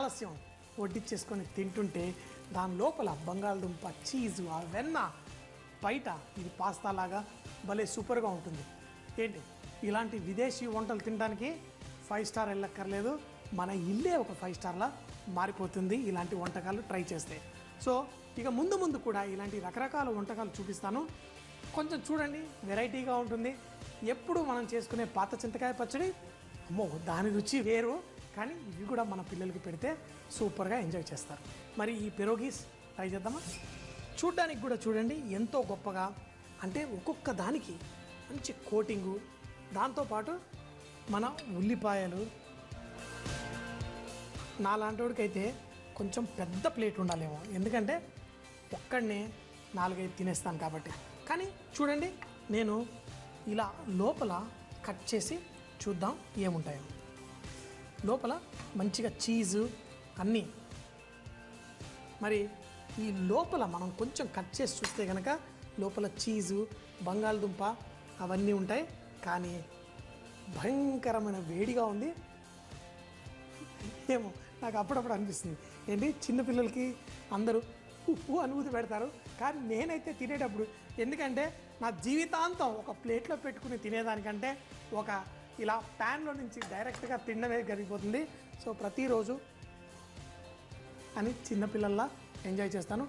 ఆలస్యం వడ్డించేసుకొని తింటుంటే దాని లోపల బంగాళదుంప చీజు ఆ వెన్న బయట ఇది పాస్తా లాగా భలే సూపర్గా ఉంటుంది. ఏంటి ఇలాంటి విదేశీ వంటలు తినడానికి 5 స్టార్ వెళ్ళక్కర్లేదు, మన ఇల్లే ఒక 5 స్టార్లా మారిపోతుంది ఇలాంటి వంటకాలు ట్రై చేస్తే. సో ఇక ముందు ముందు కూడా ఇలాంటి రకరకాల వంటకాలు చూపిస్తాను. కొంచెం చూడండి, వెరైటీగా ఉంటుంది. ఎప్పుడు మనం చేసుకునే పాత చింతకాయ పచ్చడి, అమ్మో దాని రుచి వేరు, కానీ ఇవి కూడా మన పిల్లలకి పెడితే సూపర్గా ఎంజాయ్ చేస్తారు. మరి ఈ పెరోగీస్ ట్రై చేద్దామా? చూడ్డానికి కూడా చూడండి ఎంతో గొప్పగా, అంటే ఒక్కొక్క దానికి మంచి కోటింగు, దాంతోపాటు మన ఉల్లిపాయలు. నాలాంటివాడికైతే కొంచెం పెద్ద ప్లేట్ ఉండాలేమో, ఎందుకంటే ఒక్కడనే 4-5 తినేస్తాను కాబట్టి. కానీ చూడండి, నేను ఇలా లోపల కట్ చేసి చూద్దాం ఏముంటాయో. లోపల మంచిగా చీజు అన్నీ, మరి ఈ లోపల మనం కొంచెం కట్ చేసి చూస్తే కనుక లోపల చీజు బంగాళదుంప అవన్నీ ఉంటాయి. కానీ భయంకరమైన వేడిగా ఉంది. ఏమో నాకు అప్పుడప్పుడు అనిపిస్తుంది, ఏంటి చిన్నపిల్లలకి అందరూ ఉప్పు అనుభూతి పెడతారు, కానీ నేనైతే తినేటప్పుడు, ఎందుకంటే నా జీవితాంతం ఒక ప్లేట్లో పెట్టుకుని తినేదానికంటే ఒక ఇలా ప్యాన్లో నుంచి డైరెక్ట్గా తినడమే జరిగిపోతుంది. సో ప్రతిరోజు అని చిన్నపిల్లల్లా ఎంజాయ్ చేస్తాను.